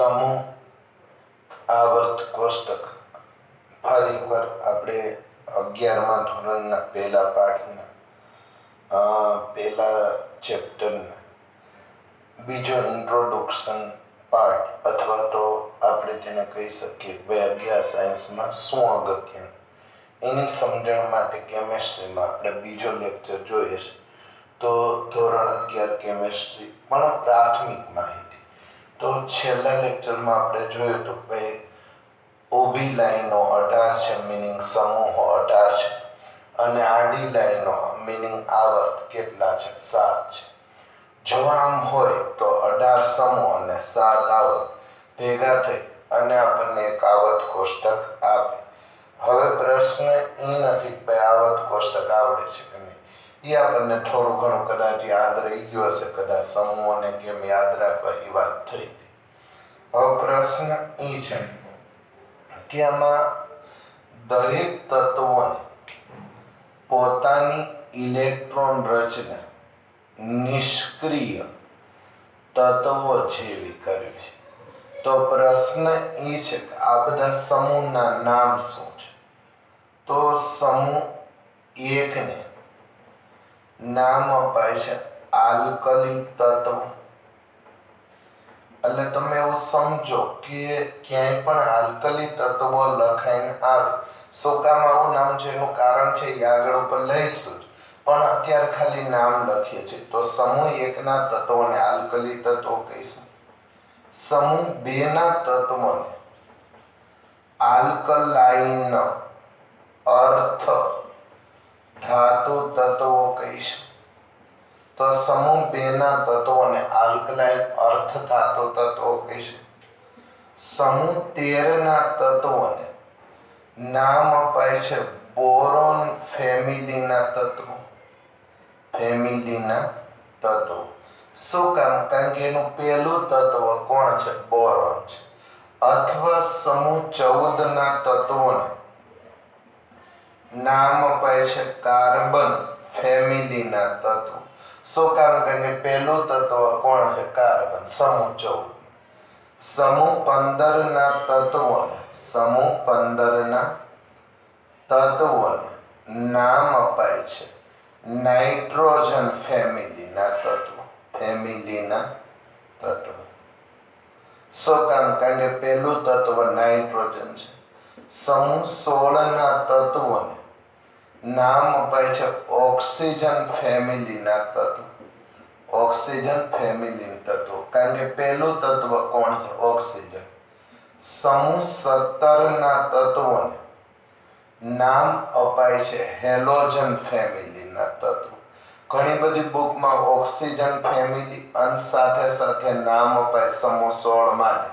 સમૂહ આવર્ત કોષ્ટક ફરી એકવાર આપણે 11મા ધોરણના પહેલા પાઠના પહેલા ચેપ્ટરના બીજો ઇન્ટ્રોડક્શન પાર્ટ અથવા તો આપણે તેને કહી શકીએ કે અગિયાર સાયન્સમાં શું અગત્યનું એની સમજણ માટે કેમેસ્ટ્રીમાં આપણે બીજો લેક્ચર જોઈએ છે. તો ધોરણ 11 કેમેસ્ટ્રી પણ પ્રાથમિક માહિતી. તો છેલ્લા લેક્ચરમાં આપણે જોયું તો કે ઊભી લાઈનો 18 છે, મિનિંગ સમૂહો 18 છે, અને આડી લાઈનો મિનિંગ આવર્ત કેટલા છે? 7 છે. જો આમ હોય તો 18 સમૂહ અને 7 આવર્ત ભેગા થઈ અને આપણને એક આવર્ત કોષ્ટક આપે. હવે પ્રશ્ન એ નથી કે આવર્ત કોષ્ટક આવડે છે કે નહીં, એ આપણને થોડું ઘણું કદાચ યાદ રહી ગયું હશે, કદાચ સમૂહોને કેમ યાદ રાખવા એ વાત થઈ હતી. હવે પ્રશ્ન એ છે કે આમાં દરેક તત્વોને પોતાની ઇલેક્ટ્રોન રચના નિષ્ક્રિય તત્વો જેવી કરવી છે. તો પ્રશ્ન એ છે કે આ બધા સમૂહના નામ શું છે? તો સમૂહ 1 ને નામ અપાય છે આલ્કલી તત્વ. એટલે તમે એવું સમજો કે ક્યાંય પણ આલ્કલી તત્વો લખાઈને આવે, શું કામ આવું નામ છે એનું કારણ છે એ આગળ ઉપર લઈશું, પણ અત્યારે ખાલી નામ લખીએ છીએ. તો સમૂહ 1 ના તત્વોને આલ્કલી તત્વો કહીશું. સમૂહ 2 ના તત્વોને આલ્કલાઇન અર્થ ધાતુ તત્વો કહીશું. તો સમૂહ 2 ના તત્વોને આલ્કલાઇન અર્થ ધાતુ તત્વો કહીશું. સમૂહ 13 ના તત્વોને નામ અપાય છે બોરોન ફેમિલીના તત્વો. ફેમિલીના તત્વો. શું કામ? કારણ કે એનું પહેલું તત્વ કોણ છે? બોરોન છે. અથવા સમૂહ 14 ના તત્વોને નામ અપાય છે કાર્બન ફેમિલીના તત્વો. શું કામ? કારણ કે પહેલું તત્વ કોણ છે? કાર્બન. સમૂહ 14. સમૂહ 15 ના તત્વોને નામ અપાય છે નાઇટ્રોજન ફેમિલીના તત્વો. ફેમિલીના તત્વો. શું કામ? કારણ કે પહેલું તત્વ નાઇટ્રોજન છે. સમૂહ 16 ના તત્વોને નામ અપાય છે ઓક્સિજન ફેમિલીના તત્વો. ઓક્સિજન ફેમિલી તત્વો. કારણ કે પહેલું તત્વ કોણ છે? ઓક્સિજન. સમૂહ 17 ના તત્વોને નામ અપાય છે હેલોજન ફેમિલીના તત્વો. ઘણી બધી બુકમાં ઓક્સિજન ફેમિલી અને સાથે સાથે નામ અપાય સમૂહ 16 માટે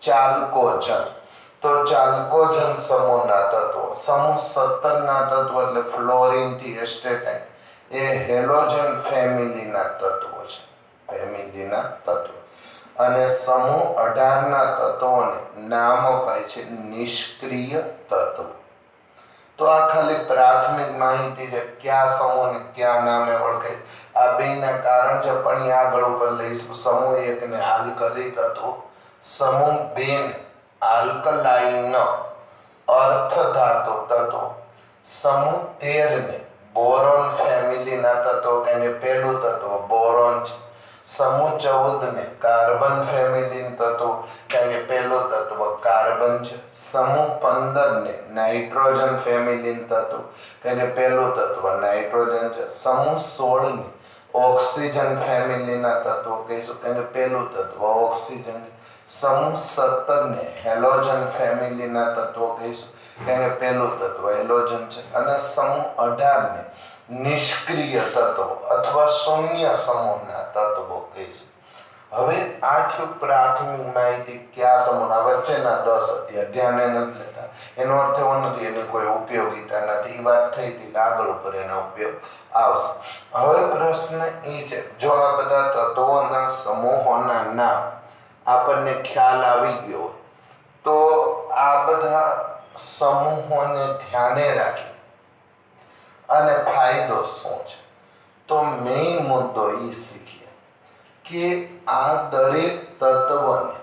ચાલ્કોજન. તો ચાલ્કોજન સમૂહના તત્વો. સમૂહ 17 ના તત્વો એટલે ફ્લોરિન થી એસ્ટેટાઇન એ હેલોજન ફેમિલીના તત્વો છે. ફેમિલીના તત્વો. અને સમૂહ 18 ના તત્વોને નામ અપાય છે નિષ્ક્રિય તત્વો. તો આ ખાલી પ્રાથમિક માહિતી છે, કયા સમૂહને કયા નામે ઓળખાય. આ બેના કારણ છે, પણ એ આગળ ઉપર લઈશું. સમૂહ 1 ને આલ્કલી તત્વો, સમૂહ 2 ને આલ્કલાઇન અર્થ ધાતુ તત્વો, સમૂહ 13 ને બોરોન ફેમિલીના તત્વો. કે પહેલું તત્વ બોરોન છે. સમૂહ 14 ને કાર્બન ફેમિલીના તત્વો, કારણ કે પહેલું તત્વ કાર્બન છે. સમૂહ 15 ને નાઇટ્રોજન ફેમિલીના તત્વો, કારણ કે પહેલું તત્વ નાઇટ્રોજન છે. સમૂહ 16 ને ઓક્સિજન ફેમિલીના તત્વો કહીશું, કારણ કે પહેલું તત્વ ઓક્સિજન છે. સમૂહ 17 ને હેલોજન ફેમિલીના તત્વો કહીશું, કારણ કે પહેલું તત્વ હેલોજન છે. અને સમૂહ 18 ને નિષ્ક્રિય તત્વો અથવા શૂન્ય સમૂહના તત્વો કહીશું. હવે આ થયું પ્રાથમિક માહિતી કયા સમૂહના. વચ્ચેના 10 અત્યારે ધ્યાને નથી લેતા, એનો અર્થ એવો નથી એની કોઈ ઉપયોગિતા નથી. એ વાત થઈ હતી કે આગળ ઉપર એનો ઉપયોગ આવશે. હવે પ્રશ્ન એ છે, જો આ બધા તત્વોના સમૂહોના નામ આપણને ખ્યાલ આવી ગયો, તો આ બધા સમૂહોને ધ્યાને રાખી અને ફાયદો શું છે? તો મેઇન મુદ્દો એ શીખીએ કે આ દરેક તત્વને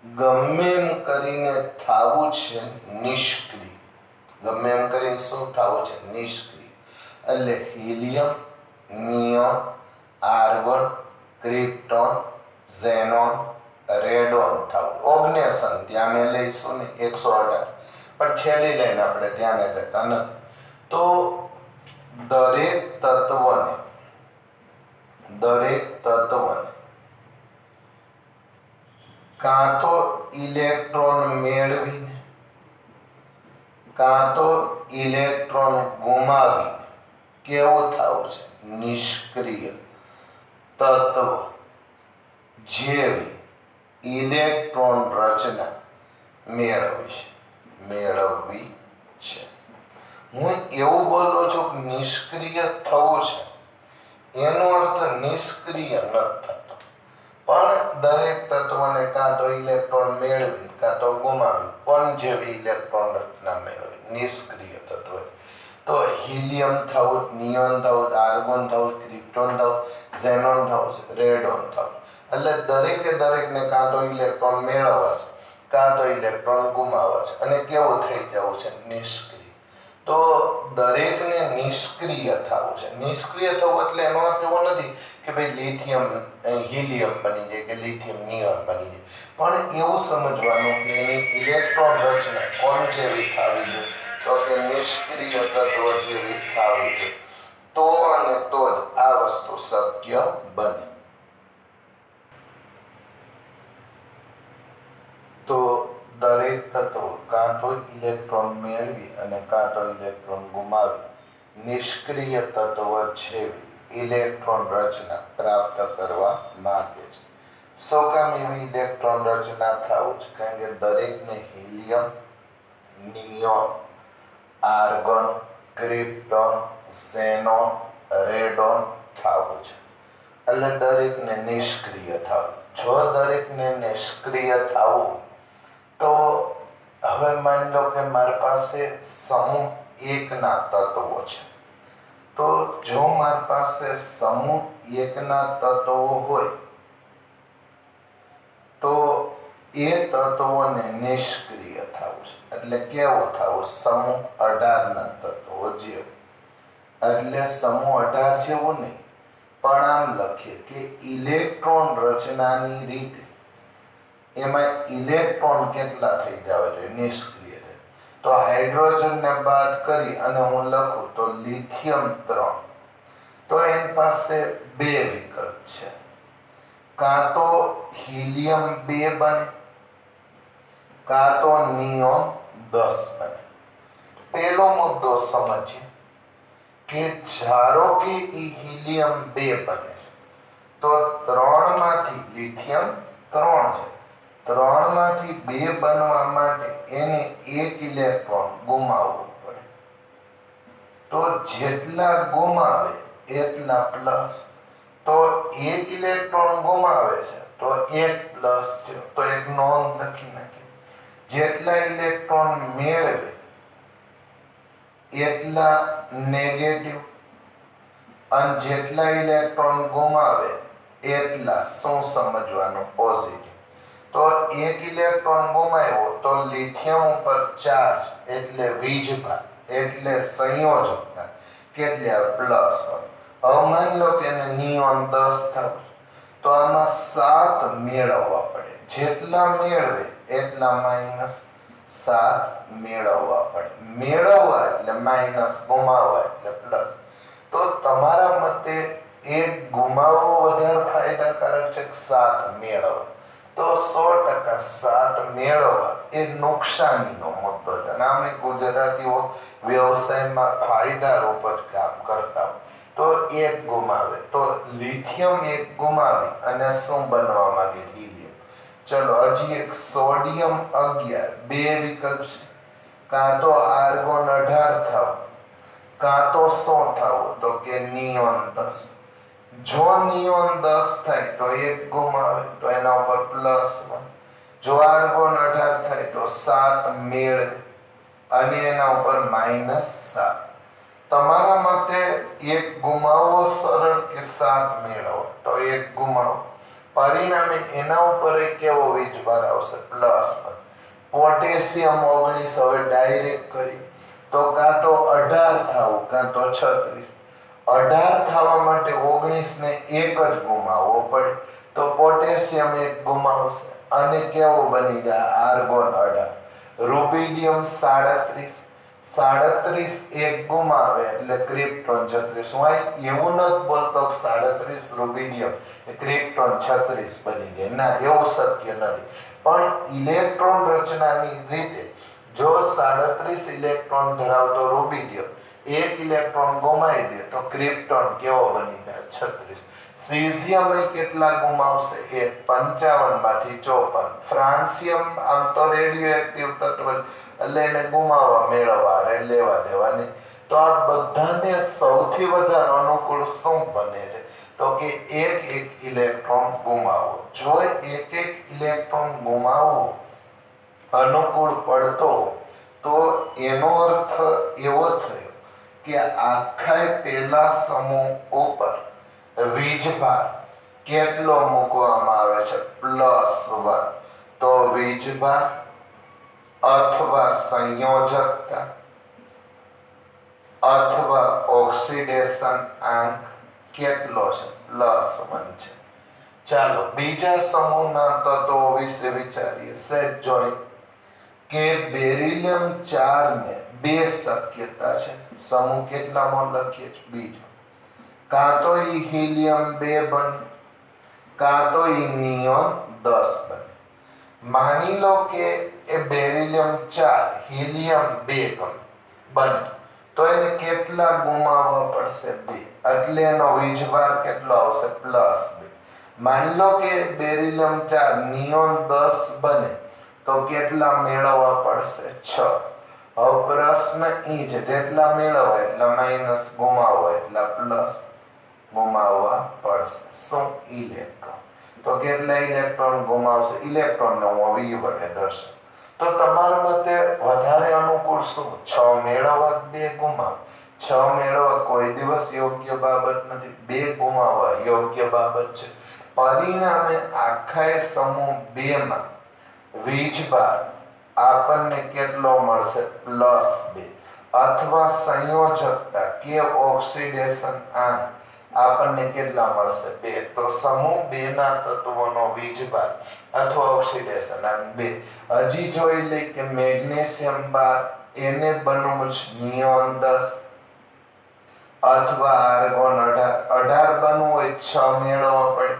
ગમે એમ કરીને થાવું છે નિષ્ક્રિય. ગમે એમ કરીને શું થાવું છે? નિષ્ક્રિય. એટલે helium, neon, argon, krypton, xenon, radon થવું. ઓગ્નેશન ધ્યાને લઈશું ને 118, પણ છેલ્લી લાઈન આપણે ધ્યાને લેતા નથી. તો દરેક તત્વને કાં તો ઇલેક્ટ્રોન મેળવીને કાં તો ઇલેક્ટ્રોન ગુમાવીને કેવું થવું છે? નિષ્ક્રિય તત્વ જેવી ઇલેક્ટ્રોન રચના મેળવવી છે. હું એવું બોલું છું કે નિષ્ક્રિય થવું છે, એનો અર્થ નિષ્ક્રિય નથી થતો, પણ દરેક તત્વને કાં તો ઇલેક્ટ્રોન મેળવી કાં તો ગુમાવી પણ જેવી ઇલેક્ટ્રોન રચના મેળવી નિષ્ક્રિય તત્વ. તો હિલિયમ થવું, નિયોન થવું, આર્ગોન થવું, ક્રિપ્ટોન થવું, ઝેનોન થવું, રેડોન થવું. એટલે દરેકને કાં તો ઇલેક્ટ્રોન મેળવવા છે કાં તો ઇલેક્ટ્રોન ગુમાવવા છે અને કેવું થઈ જવું છે? નિષ્ક્રિય. તો દરેકને નિષ્ક્રિય થવું છે. નિષ્ક્રિય થવું એટલે એનો અર્થ એવો નથી કે ભાઈ લિથિયમ હિલિયમ બની જાય કે લિથિયમ નિયોન બની જાય, પણ એવું સમજવાનું કે એની ઇલેક્ટ્રોન રચના કોણ જેવી થવી જોઈએ? તો કે નિષ્ક્રિય તત્વ જેવી થવી જોઈએ. તો અને તો જ આ વસ્તુ શક્ય બને. તો દરેક તત્વ કાં તો ઇલેક્ટ્રોન મેળવી અને કાં તો ઇલેક્ટ્રોન ગુમાવી નિષ્ક્રિય તત્વ જેવી ઇલેક્ટ્રોન રચના પ્રાપ્ત કરવા માંગે છે. શું કામ એવી ઇલેક્ટ્રોન રચના થવું છે? કારણ કે દરેકને helium, neon, argon, krypton, xenon, radon થવું છે. એટલે દરેકને નિષ્ક્રિય થવું. જો દરેકને નિષ્ક્રિય થવું, તો હવે માની લો કે મારી પાસે સમૂહ 1 ના તત્વો છે. તો જો મારી પાસે સમૂહ 1 ના તત્વો હોય તો એ તત્વોને નિષ્ક્રિય થવું છે. એટલે કેવું થવું? સમૂહ 18 ના તત્વો જેવું. એટલે સમૂહ 18 જેવું નહીં, પણ આમ લખીએ કે ઇલેક્ટ્રોન રચનાની રીતે એમાં ઇલેક્ટ્રોન કેટલા થઈ જવા જોઈએ? નિષ્ક્રિય. તો હાઇડ્રોજનને બાદ કરી અને હું લખું તો લિથિયમ 3. તો એની પાસે 2 વિકલ્પ છે. કાં તો હિલિયમ 2 બને કાં તો નિયોન 10 બને. પહેલો મુદ્દો સમજીએ કે ધારો કે હિલિયમ 2 બને તો 3 માંથી લિથિયમ 3 છે, 3 માંથી 2 બનવા માટે એને 1 ઇલેક્ટ્રોન ગુમાવવું પડે. તો જેટલા ગુમાવે એટલા પ્લસ. તો 1 ઇલેક્ટ્રોન ગુમાવે છે તો 1 પ્લસ થયો. તો એક નોંધ લખી નાખી. જેટલા ઇલેક્ટ્રોન મેળવે એટલા નેગેટિવ અને જેટલા ઇલેક્ટ્રોન ગુમાવે એટલા શું સમજવાનું? પોઝિટિવ. તો 1 ઇલેક્ટ્રોન ગુમાવ્યો તો લિથિયમ ઉપર ચાર્જ એટલે વીજભાર એટલે સંયોજકતા કેટલી આવે? પ્લસ. હવે માની લો કે એને નિયોન 10 થયું તો આમાં 7 મેળવવા પડે. જેટલા મેળવે એટલા -7 મેળવવા પડે. મેળવવા એટલે માઇનસ, ગુમાવવા એટલે પ્લસ. તો તમારા મતે 1 ગુમાવવો વધારે ફાયદાકારક છે કે 7 મેળવવા? તો 100% 7 મેળવવા એ નુકસાનીનો મુદ્દો છે. અને અમે ગુજરાતીઓ વ્યવસાયમાં ફાયદારૂપ જ કામ કરતા હોય. તો 1 ગુમાવે તો લિથિયમ 1 ગુમાવી અને શું બનવા માંગે? હિલિયમ. ચલો હજી એક સોડિયમ 11. 2 વિકલ્પ છે. કાં તો આર્ગોન 18 થાવ કાં તો શું થવું? તો કે નિયોન 10. જો નિયોન 10 થાય તો 1 ગુમાવે તો એના ઉપર +1. જો આર્ગોન 18 થાય તો 7 મેળવે અને એના ઉપર -7. તમારા મતે 1 ગુમાવવો સરળ કે 7 મેળવવો? તો 1 ગુમાવો. પરિણામે એના ઉપર કેવો વીજભાર આવશે? +1. પોટેશિયમ 19 હવે ડાયરેક્ટ કરી તો કાં તો 18 થાવું કાં તો 36. 18 થવા માટે 19 ને 1 જ ગુમાવવો પડે તો પોટેશિયમ 1 ગુમાવશે અને કેવો બની જાય? આર્ગોન 18. રૂબિડિયમ 37. 37 1 ગુમાવે એટલે ક્રિપ્ટોન 36. હું એવું નથી બોલતો કે 37 રૂબિડિયમ ક્રિપ્ટોન 36 બની જાય, ના, એવું શક્ય નથી. પણ ઇલેક્ટ્રોન રચનાની રીતે જો 37 ઇલેક્ટ્રોન ધરાવતો રૂબિડિયમ 1 ઇલેક્ટ્રોન ગુમાવી દે તો ક્રિપ્ટોન કેવો બની જાય? 36. સીઝિયમ કેટલા ગુમાવશે? 1. 55 માંથી 54. ફ્રાન્સિયમ આમ તો રેડિયો એક્ટિવ તત્વ એટલે એને ગુમાવવા મેળવવા લેવા દેવાની. તો આ બધાને સૌથી વધારે અનુકૂળ શું બને છે? તો કે 1 ઇલેક્ટ્રોન ગુમાવવો. જો 1 ઇલેક્ટ્રોન ગુમાવવો અનુકૂળ પડતો તો એનો અર્થ એવો થયો કે આખા પેલા સમૂહ ઉપર વીજભાર કેટલો મૂકવામાં આવે છે? +1. તો વીજભાર અથવા સંયોજકતા અથવા ઓક્સિડેશન આંક કેટલો છે? +1 છે. ચાલો બીજા સમૂહના તત્વો વિશે વિચારીએ. સેજ જોઈ કે બેરિલિયમ 4 ને 2 શક્યતા છે. સમૂહ કેટલામાં લખીએ છીએ? બીજો. કાં તો હિલિયમ 2 બને કાં તો નિયોન 10 બને. માની લો કે એ બેરિલિયમ 4 હિલિયમ 2 બને તો એને કેટલા ગુમાવવા પડશે? 2. એટલે એનો વીજભાર કેટલો આવશે? +2. માની લો કે બેરિલિયમ 4 નિયોન 10 બને તો કેટલા મેળવવા પડશે? 6. હવે પ્રશ્ન ઈ છે જેટલા મેળવવા એટલા માઇનસ, ગુમાવવા એટલા પ્લસ ગુમાવવા પડશે. શું? ઇલેક્ટ્રોન. તો કેટલા ઇલેક્ટ્રોન ગુમાવશે? ઇલેક્ટ્રોન નો હું V વડે દર્શાવું તો તમારા મતે વધારે અનુકૂળ શું? 6 મેળવવા 2 ગુમાવ? 6 મેળવવા કોઈ દિવસ યોગ્ય બાબત નથી, 2 ગુમાવવા યોગ્ય બાબત છે. પરિણામે આખા સમૂહ 2 માં વીજભાર આપણને કેટલો મળશે? +2. અથવા સંયોજકતા કે ઓક્સિડેશન આંક આપણને કેટલા મળશે? 2. તો સમૂહ 2 ના તત્વોનો વીજભાર અથવા ઓક્સિડેશન આંક 2. હજી જોઈ લઈ કે મેગ્નેશિયમ 12 એને બનવું છે નિયોન 10 અથવા આર્ગોન 18 બનવું હોય 6 મેળવવા પડે.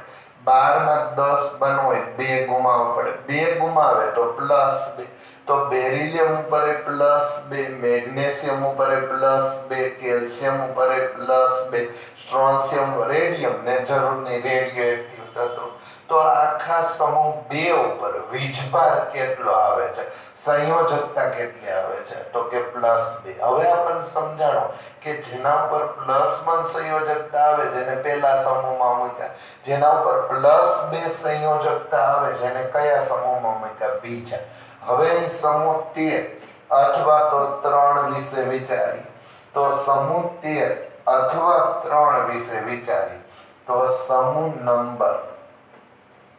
12 માં 10 બનવું હોય 2 ગુમાવવા પડે. 2 ગુમાવે તો +2. તો બેરિલિયમ ઉપર +2, મેગ્નેશિયમ ઉપર +2, કેલ્શિયમ ઉપર +2, સ્ટ્રોન્શિયમ, રેડિયમ ને જરૂર નહીં, રેડિયો એક્ટિવ તત્વો. તો આખા સમૂહ 2 ઉપર વીજભાર કેટલો આવે છે? સંયોજકતા કેટલી આવે છે? તો કે +2. હવે આપણને સમજાણો કે જેના ઉપર +1 સંયોજકતા આવે જેને પહેલા સમૂહમાં મૂક્યા, જેના ઉપર +2 સંયોજકતા આવે જેને કયા સમૂહમાં મૂક્યા? બીજા. હવે અહીં સમૂહ 13 અથવા તો 3 વિશે વિચારી તો સમૂહ 13 અથવા 3 વિશે વિચારી તો સમૂહ નંબર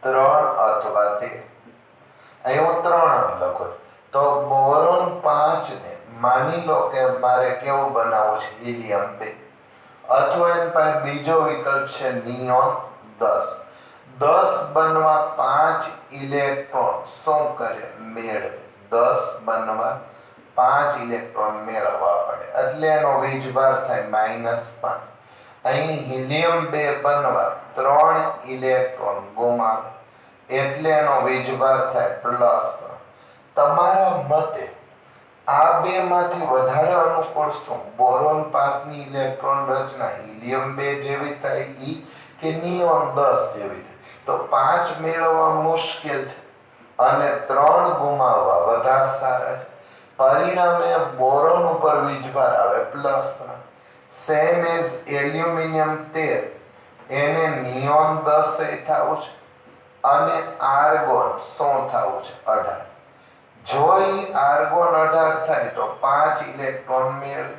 3 અથવા 13 અહીં હું 3 જ લખું તો બોરોન 5 ને માની લો કે મારે કેવું બનાવવું છે? હિલિયમ 2. અથવા એની પાસે બીજો વિકલ્પ છે નિયોન 10. 10 બનવા 5 ઇલેક્ટ્રોન શું કરે? મેળવે. 10 બનવા 5 ઇલેક્ટ્રોન મેળવવા પડે એટલે એનો વીજભાર થાય -5. અહીં હિલિયમ 2 બનવા 3 ઇલેક્ટ્રોન ગુમાવે એટલે એનો વીજભાર થાય +3. તમારા મતે આ બે માંથી વધારે અનુકૂળ શું? બોરોન 5 ની ઇલેક્ટ્રોન રચના હિલિયમ 2 જેવી થાય ઈ કે નિયોન 10 જેવી થાય? તો 5 મેળવવા મુશ્કેલ છે અને 3 ગુમાવવા વધારે સારા છે. પરિણામે બોરોન ઉપર વીજભાર આવે +3. સેમ એઝ એલ્યુમિનિયમ 13 એને નિયોન 10 થવું છે અને આર્ગોન શું થવું છે? 18. જો ઈ આર્ગોન 18 થાય તો 5 ઇલેક્ટ્રોન મેળવે,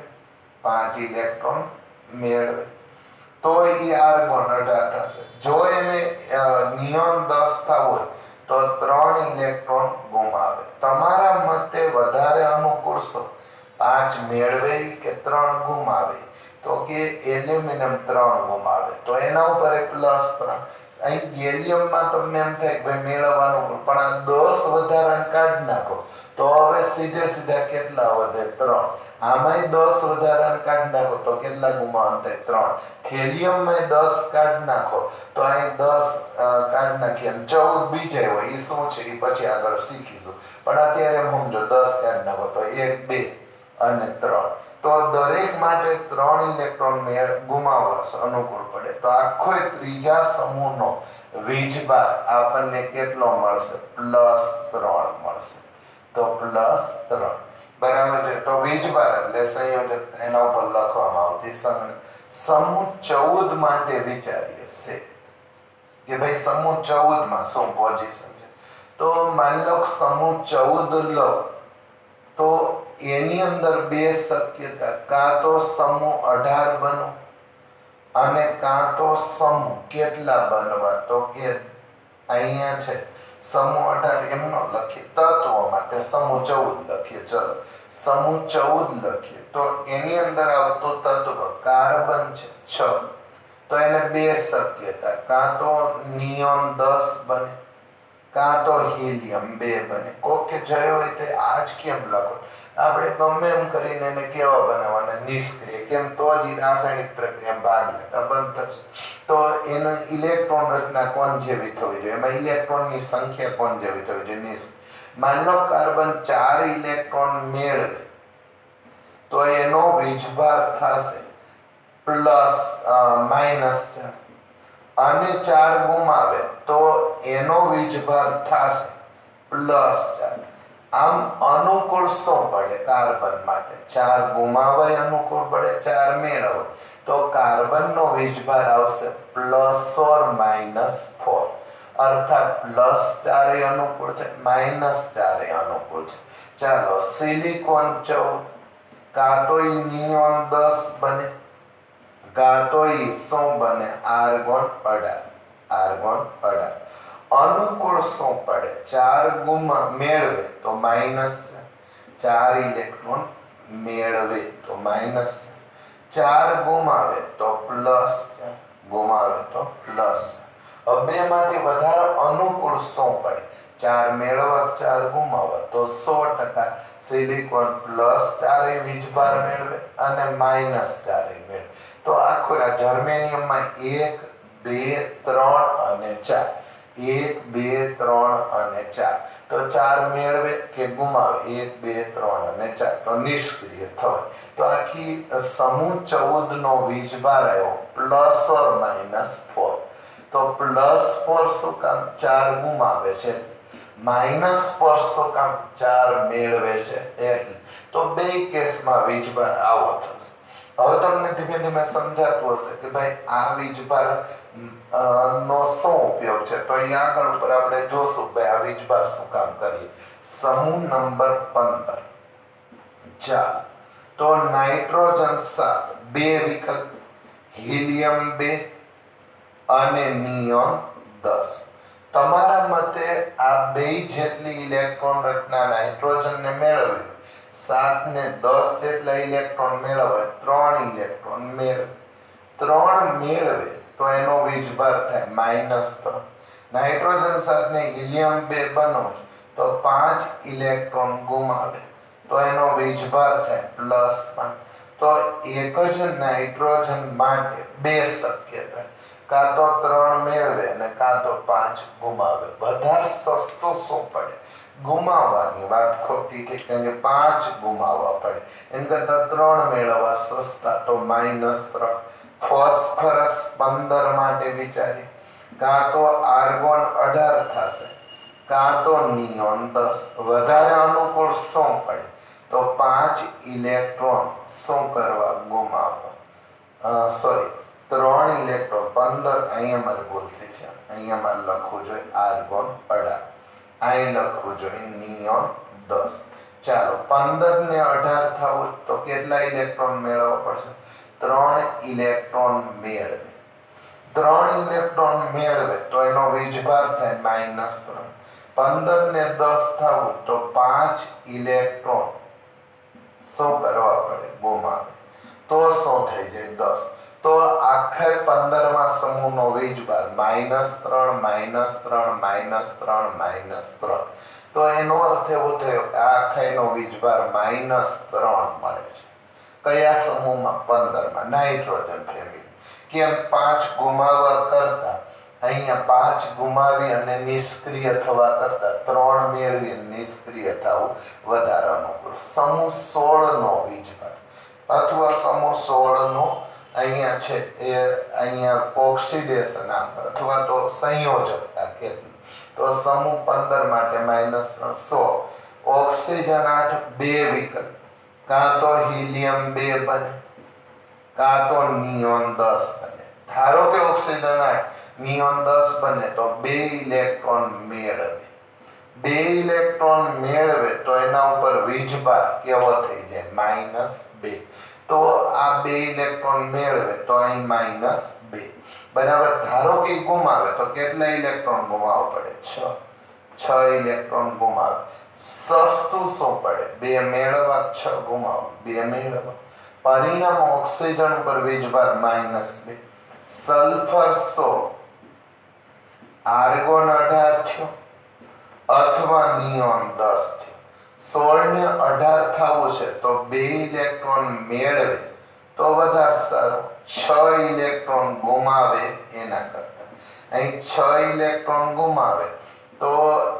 5 ઇલેક્ટ્રોન મેળવે તો ઈ આર્ગોન 18 થશે. જો એને નિયોન 10 હોય તો 3 ઇલેક્ટ્રોન ગુમાવે. તમારા મતે વધારે અનુકૂળ શું? 5 મેળવે કે 3 ગુમાવે? તો કે એલ્યુમિનિયમ 3 ગુમાવે, તો એના ઉપર +3. અહીં ગેલિયમમાં તમને એમ થાય કે ભાઈ મેળવવાનું, પણ આ 10 વધારાને કાઢી નાખો તો હવે સીધે સીધા કેટલા વધે? 3. આમાંય 10 વધારાને કાઢી નાખો તો કેટલા ગુમાવવાનું થાય? 3. હેલિયમમાં 10 કાઢી નાખો તો અહીં 10 કાઢી નાખીએ અને 14 બીજે હોય. એ શું છે એ પછી આગળ શીખીશું, પણ અત્યારે સમજો 10 કાઢી નાખો તો 1, 2 અને 3. તો દરેક માટે 3 ઇલેક્ટ્રોન ગુમાવવા અનુકૂળ પડે. તો આખો ત્રીજા સમૂહનો વીજભાર આપણને કેટલો મળશે? +3 મળશે. તો +3 બરાબર છે. તો વીજભાર એટલે સંયોજક, એના ઉપર લખવામાં આવતી સમૂહ 14 માટે વિચારીએ છે કે ભાઈ સમૂહ 14 માં શું પોઝિશન છે. તો માની લો સમૂહ 14 લો તો એની અંદર 2 શક્યતા, કાં તો સમૂહ 18 બનો અને કાં તો સમૂહ કેટલા બનવા? તો કે અહીંયા છે સમૂહ 18 એમનો લખીએ, તત્વો માટે સમૂહ 14 લખીએ. ચલો સમૂહ 14 લખીએ તો એની અંદર આવતું તત્વ કાર્બન છે 6. તો એને 2 શક્યતા, કાં તો નિયોન 10 બને કાં તો હિલિયમ 2 બને. કોકે જયો હોય તે આજ કેમ લખો? આપણે ગમે એમ કરીને એને કેવા બનાવવાના? નિષ્ક્રિય. કેમ? તો જ રાસાયણિક પ્રક્રિયા ભાગ લેતા બંધ થશે. તો એનો ઇલેક્ટ્રોન રચના કોણ જેવી થવી જોઈએ? એમાં ઇલેક્ટ્રોનની સંખ્યા કોણ જેવી થવી જોઈએ? નિષ્ક્રિય. માની લો કાર્બન 4 ઇલેક્ટ્રોન મેળવે તો એનો વીજભાર થશે -4, અને 4 ગુમાવે તો એનો વીજભાર થશે +4. આમ અનુકૂળ શું પડે કાર્બન માટે? 4 ગુમાવે અનુકૂળ પડે, 4 મેળવે તો કાર્બનનો વીજભાર આવશે +4 અર્થાત +4 અનુકૂળ છે, -4 અનુકૂળ છે. ચાલો સિલિકોન 14, કાં તો નિયોન 10 બને કાં તો શું બને? આર્ગોન 18. અનુકૂળ શું પડે? 4 મેળવે તો -4 ઇલેક્ટ્રોન મેળવે તો -4 ગુમાવે તો +4 ગુમાવે તો +4. હવે બેમાંથી વધારે અનુકૂળ શું પડે? 4 મેળવવા 4 ગુમાવવા તો 100% સિલિકોન +4 વીજભાર મેળવે અને -4 મેળવે. તો આખો આ જર્મેનિયમમાં 1, 2, 3 અને 4, 1, 2, 3 અને 4. તો 4 મેળવે કે ગુમાવે? 1, 2, 3 અને 4. તો નિષ્ક્રિય થવાય. તો આખી સમૂહ 14 નો વીજભાર આવ્યો +4. તો +4 શું કામ? 4 ગુમાવે છે. -4 શું કામ? 4 મેળવે છે એટલે. તો બે કેસમાં વીજભાર આવો થશે. હવે તમને ધીમે ધીમે સમજાતું હશે કે ભાઈ આ વીજભાર નો શું ઉપયોગ છે. તો અહીં આગળ ઉપર આપણે જોશું ભાઈ આ વીજભાર શું કામ કરીએ. સમૂહ નંબર 15. ચાલો તો નાઇટ્રોજન 7, 2 વિકલ્પ, હિલિયમ 2 અને નિયોન 10. તમારા મતે આ બે જેટલી ઇલેક્ટ્રોન રચના નાઇટ્રોજનને મેળવી, 7 ને 10 જેટલા ઇલેક્ટ્રોન મેળવે, 3 ઇલેક્ટ્રોન મેળવે. 3 મેળવે તો એનો વીજભાર થાય -3. નાઇટ્રોજન 7 ને હિલિયમ 2 બનો તો 5 ઇલેક્ટ્રોન ગુમાવે તો એનો વીજભાર થાય +5. તો એક જ નાઇટ્રોજન માટે 2 શક્યતા, કાં તો 3 મેળવે અને કાં તો 5 ગુમાવે. વધારે સસ્તું શું પડે? ગુમાવવાની વાત ખોટી છે, કેમ કે 5 ગુમાવવા પડે. એમ કરતા 3 મેળવવા સસ્તા, તો -3. ફોસ્ફરસ 15 માટે વિચારી, કાં તો આર્ગોન 18 થશે કાં તો નિયોન 10. વધારે અનુકૂળ શું પડે? તો 5 ઇલેક્ટ્રોન શું કરવા? ગુમાવવા. 3 ઇલેક્ટ્રોન 15, અહીંયા મારે ભૂલ થઈ છે, અહીંયા મારે લખવું જોઈએ આર્ગોન 18, અહીં લખવું જોઈએ નિયોન 10. ચાલો 15 ને 18 થવું તો કેટલા ઇલેક્ટ્રોન મેળવવા પડશે? 3 ઇલેક્ટ્રોન મેળવે. 3 ઇલેક્ટ્રોન મેળવે તો એનો વીજભાર થાય -3. 15 ને 10 થવું તો 5 ઇલેક્ટ્રોન શું કરવા પડે? ગુમાવે. તો શું થઈ જાય? 10. તો આખે 15માં સમૂહનો વીજભાર -3 -3 -3 -3. તો એનો અર્થ એવો થયો કે આ આખાનો વીજભાર -3 મળે છે. કયા સમૂહમાં? 15માં, નાઇટ્રોજન ફેમિલી. કેમ? 5 ગુમાવવા કરતા અહીંયા 5 ગુમાવી અને નિષ્ક્રિય થવા કરતા 3 મેળવી નિષ્ક્રિય થવું વધારે અનુકૂળ. સમૂહ 16 નો વીજભાર અથવા સમૂહ 16 નો અહીંયા છે એ અહીંયા ઓક્સિડેશન અથવા તો સંયોજકતા કેટલી? તો સમૂહ 15 માટે -3 ઓક્સિજન 8 2 વિકલ્પ, કાં તો હિલિયમ 2 બને કાં તો નિયોન 10 બને. ધારો કે ઓક્સિજન 8 નિયોન 10 બને તો 2 ઇલેક્ટ્રોન મેળવે. 2 ઇલેક્ટ્રોન મેળવે તો એના ઉપર વીજભાર કેવો થઈ જાય? -2. તો આ 2 ઇલેક્ટ્રોન મેળવે તો અહીં -2 બરાબર. ધારો કે ગુમાવે તો કેટલા ઇલેક્ટ્રોન ગુમાવવા પડે? 6 ઇલેક્ટ્રોન ગુમાવે. સસ્તું શું પડે? 2 મેળવવા 6 ગુમાવવા, 2 મેળવવા. પરિણામ ઓક્સિજન પર વીજભાર -2. સલ્ફર 16, આર્ગોન 18 થયો અથવા નિયોન 10 થયો. 16 ને 18 થવું છે તો 2 ઇલેક્ટ્રોન મેળવે તો વધારે સારું. 6 ઇલેક્ટ્રોન ગુમાવે એના કરતા અહીં 6 ઇલેક્ટ્રોન ગુમાવે તો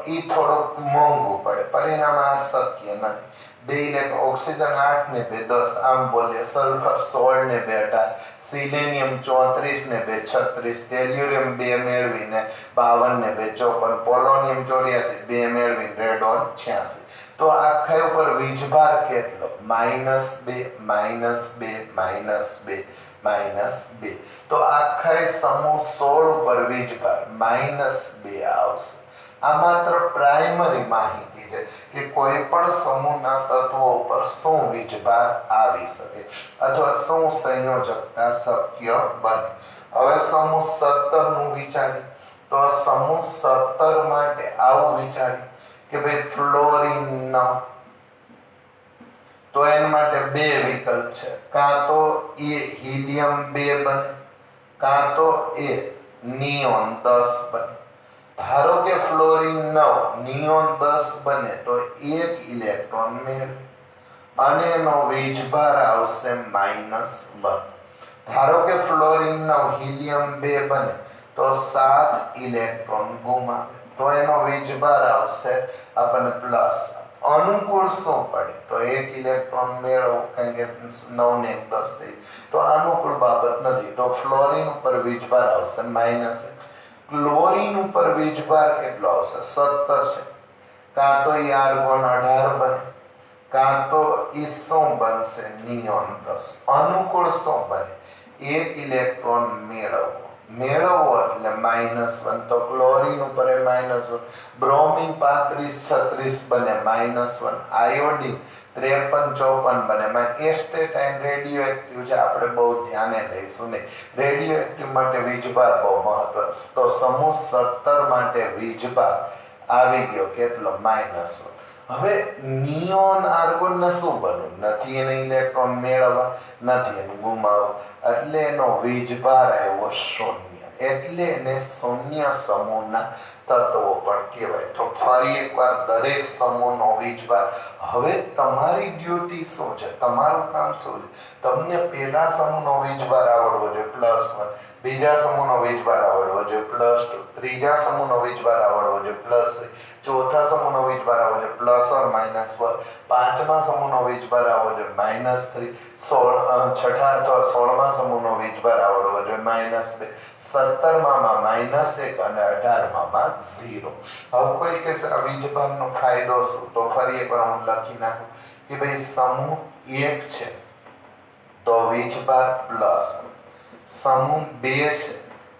એ થોડુંક મોંઘું પડે. પરિણામ આ શક્ય નથી. 2 ઇલેક્ટ્રોન ઓક્સિજન 8 ને 2 10 આમ બોલીએ. સલ્ફર 16 ને 2 18, સિલેનિયમ 34 ને 2 36, ટેલ્યુરિયમ 2 મેળવીને 52 ને 2 54, પોલોનિયમ 84 2 મેળવીને રેડોન 86. તો આખા ઉપર વીજભાર કેટલો? -2 -2 -2 તો આખા સમૂહ 16 ઉપર વીજભાર -2 આવશે. આ માત્ર પ્રાઇમરી માહિતી છે કે કોઈ પણ સમૂહના તત્વો ઉપર શું વીજભાર આવી શકે અથવા શું સંયોજકતા શક્ય બને. હવે સમૂહ 17 નું વિચારી તો સમૂહ 17 માટે આવું વિચારી કે ભાઈ ફ્લોરિન તો એના માટે 2 વિકલ્પ છે. કાં તો એ હિલિયમ 2 બને કાં તો એ નિયોન 10 બને. ધારો કે ફ્લોરિન 9 નિયોન 10 બને તો 1 ઇલેક્ટ્રોન મેળવે અને એનો વીજભાર આવશે -1. ધારો કે ફ્લોરિન 9 હિલિયમ 2 બને તો 7 ઇલેક્ટ્રોન ગુમાવે તો એનો વીજભાર આવશે આપણને પ્લસ. અનુકૂળ શું પડે? તો 1 ઇલેક્ટ્રોન મેળવો કારણ કે 9 ને 10 થઈ તો અનુકૂળ બાબત નથી. તો ફ્લોરિન ઉપર વીજભાર આવશે -1. ક્લોરીન ઉપર વીજભાર કેટલો આવશે? 17 છે. કાં તો એ આર્ગોન 18 બને કાં તો એ શું બનશે? નિયોન 10. અનુકૂળ શું બને? 1 ઇલેક્ટ્રોન મેળવવો એટલે -1. તો ક્લોરીન ઉપર એ -1. બ્રોમિન 35 36 બને -1. આયોડિન 53 54 બને. એસ્ટેટાઇન રેડિયો એક્ટિવ છે, આપણે બહુ ધ્યાને લઈશું નહીં. રેડિયો એક્ટિવ માટે વીજભાર બહુ મહત્વ. તો સમૂહ 17 માટે વીજભાર આવી ગયો કેટલો? -1. હવે નિયોન આર્ગોન ને શું બનવું? નથી એને ઇલેક્ટ્રોન મેળવવા, નથી એને ગુમાવવા, એટલે એનો વીજભાર આવ્યો 0. એટલે એને શૂન્ય સમૂહના તત્વો પણ કહેવાય. તો ફરી એકવાર દરેક સમૂહનો વીજભાર. હવે તમારી ડ્યુટી શું છે? તમારું કામ શું છે? તમને પહેલા સમૂહનો વીજભાર આવડવો જોઈએ +1, બીજા સમૂહનો વીજભાર આવડવો જોઈએ +2, ત્રીજા સમૂહનો વીજભાર આવડવો જોઈએ +3, ચોથા સમૂહનો વીજભાર આવડવો જોઈએ +or -1, પાંચમા સમૂહનો વીજભાર આવડવો જોઈએ -3, છઠ્ઠા અથવા 16મા સમૂહનો વીજભાર આવડવો જોઈએ -2, 17માં -1 અને 18માં 0. હવે કોઈ કહેશે આ વીજભારનો ફાયદો શું? તો ફરી એકવાર હું લખી નાખું કે ભાઈ સમૂહ 1 છે તો વીજભાર +1, સમૂહ 2 છે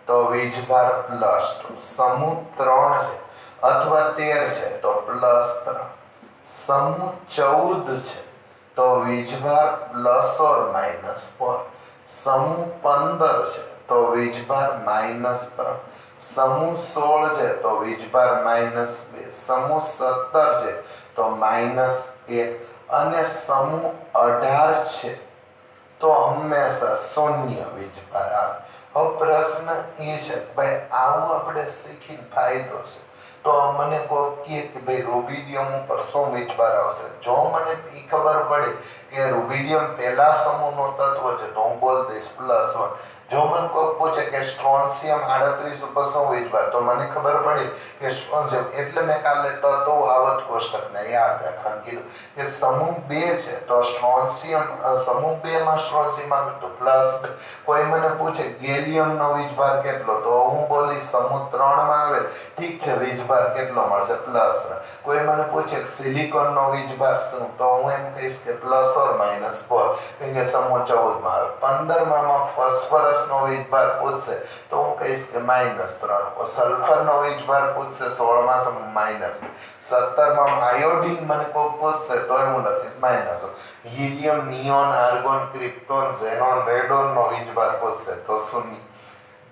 તો વીજભાર +2, સમૂહ 3 છે અથવા 13 છે તો +3, સમૂહ 14 છે તો વીજભાર +or -4, સમૂહ 15 છે તો વીજભાર -3, સમૂહ 16 છે તો વીજભાર -2, સમૂહ 17 છે તો -1 અને સમૂહ 18 છે તો હંમેશા શૂન્ય વીજભાર આવે. હવે પ્રશ્ન એ છે ભાઈ આવું આપણે શીખીને ફાયદો છે તો મને કોઈ કહે કે ભાઈ રૂબિડિયમ ઉપર શું વીજભાર આવશે. જો મને એ ખબર પડી કે રૂબિડિયમ પહેલા સમૂહનો તત્વ છે તો હું બોલ દઈશ +1. જો મને કોઈ પૂછે કે સ્ટ્રોન્શિયમ 38 ઉપર શું વીજભાર તો મને ખબર પડી કે સ્ટ્રોન્શિયમ, એટલે મેં કાલે તત્વો આવત કોષ્ટકને યાદ રાખવાનું કીધું કે સમૂહ 2 છે તો સ્ટ્રોન્શિયમ સમૂહ 2 માં સ્ટ્રોન્શિયમ આવે તો +2. કોઈ મને પૂછે ગેલિયમનો વીજભાર કેટલો તો હું બોલીશ સમૂહ 3 માં આવે ઠીક છે વીજભાર કેટલો મળશે +3. કોઈ મને પૂછે સિલિકોનનો વીજભાર શું તો હું એમ કહીશ કે ±4 કે સમૂહ 14 માં આવે. 15 માં ફોસ્ફરસનો વીજભાર પૂછશે તો હું કહીશ કે -3. સલ્ફરનો વીજભાર પૂછશે 16 માં સમૂહ -2. 17 માં આયોડીન મને કોઈ પૂછશે તો હું લખીશ -1. Helium, neon, argon, krypton, xenon, રેડોનનો વીજભાર પૂછશે તો 0.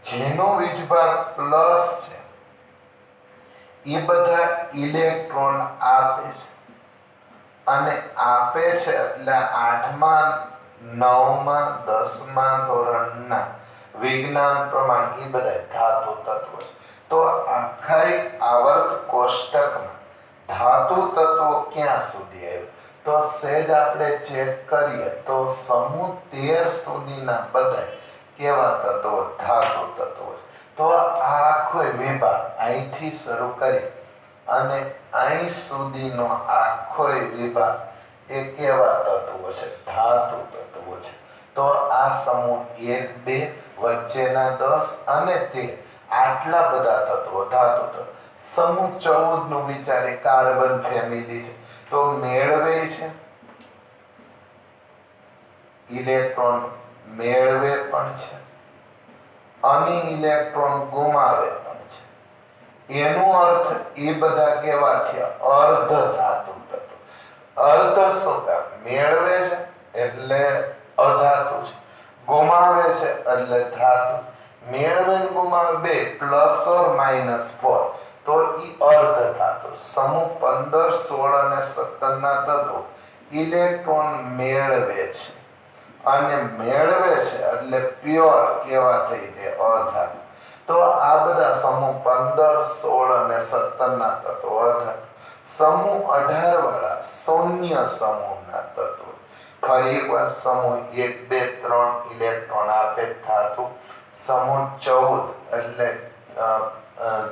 જેનો વીજભાર પ્લસ છે એ બધા ઇલેક્ટ્રોન આપે છે અને આપે છે એટલે 8મા 9મા 10મા ધોરણના વિજ્ઞાન પ્રમાણે એ બધા ધાતુ તત્વો છે. તો આખા આવર્ત કોષ્ટકમાં ધાતુ તત્વો ક્યાં સુધી આવ્યું તો સેજ આપણે ચેક કરીએ તો સમૂહ 13 સુધીના બધા કેવા તત્વો ધાતુ તત્વો છે. તો આ આખો વિભાગ અહીંથી શરૂ કરી અને અહીં સુધીનો આખો વિભાગ એ કેવા તત્વો છે ધાતુ તત્વો છે. તો આ સમૂહ 1 2 વચ્ચેના 10 અને 13 આટલા બધા તત્વો ધાતુ તત્વો. સમૂહ 14 નું વિચારે કાર્બન ફેમિલી છે તો મેળવે છે ઇલેક્ટ્રોન, મેળવે પણ છે અને ઇલેક્ટ્રોન ગુમાવે પણ છે. એનો અર્થ એ બધા કેવા થયા અર્ધ ધાતુ તત્વો. અર્ધ શું કામ મેળવે છે એટલે અધાતુ છે, ગુમાવે છે એટલે ધાતુ. મેળવે ને ગુમાવે બે +or -4 તો ઈ અર્ધ ધાતુ. સમૂહ 15 16 અને 17 ના તત્વો ઇલેક્ટ્રોન મેળવે છે અને મેળવે છે એટલે પ્યોર કેવા થઈ જાય અધાતુ. તો આ બધા સમૂહ 15 16 અને 17 ના તત્વો અધાતુ. સમૂહ 18 વાળા શૂન્ય સમૂહના તત્વો. ફરી એકવાર સમૂહ 1 2 3 ઇલેક્ટ્રોન આપે ધાતુ. સમૂહ 14 એટલે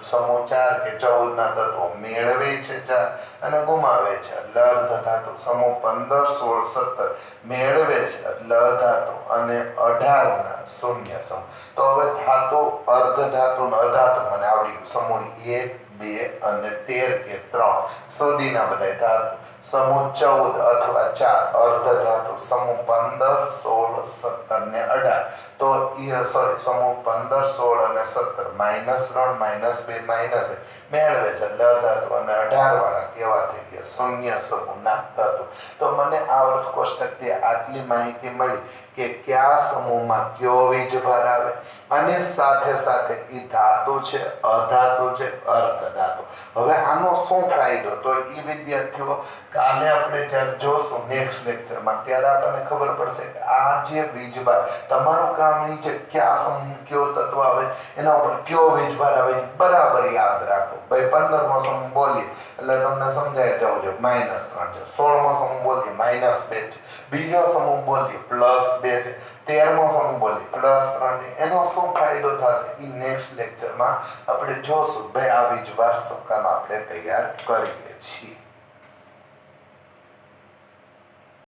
સમૂહ 4 કે 14 ના તત્વો મેળવે છે 4 અને ગુમાવે છે એટલે અર્ધ ધાતુ. સમૂહ 15 16 17 મેળવે છે એટલે અધાતુ અને 18 ના શૂન્ય સમૂહ. તો હવે ધાતુ અર્ધ ધાતુ અને અધાતુ મને આવડી ગયું. સમૂહ 1 2 અને 13 કે 3 સુધીના બધા ધાતુ. સમૂહ 14 અથવા 4 અર્ધ ધાતુ. સમૂહ 15 16 17 ને 18 તો સમૂહ 15 16 અને 17 -3 -2 -1 મેળવે છે એટલે અધાતુ અને 18 વાળા કેવા થઈ ગયા શૂન્ય સમૂહના તત્વો. તો મને આવર્ત કોષ્ટકથી આટલી માહિતી મળી કે કયા સમૂહમાં કયો વીજભાર આવે અને સાથે સાથે એ ધાતુ છે અધાતુ છે અર્ધ ધાતુ. હવે આનો શું ફાયદો તો એ વિદ્યાર્થીઓ કાલે આપણે જ્યારે જોશું નેક્સ્ટ લેક્ચરમાં ત્યારે આપણને ખબર પડશે કે આ જે વીજભાર તમારું કામ એ છે કયા સમૂહ કયો તત્વ આવે એના ઉપર કયો વીજભાર આવે બરાબર યાદ રાખો. ભાઈ 15મો સમૂહ બોલીએ એટલે તમને સમજાય જવું જોઈએ -3 છે. 16મો સમૂહ બોલીએ -2 છે. બીજો સમૂહ બોલીએ +2 છે. 13મો સમૂહ બોલીએ +3 છે. એનો શું ફાયદો થશે એ નેક્સ્ટ લેક્ચરમાં આપણે જોશું. ભાઈ આ વીજભાર શું કામ આપણે તૈયાર કરીએ છીએ.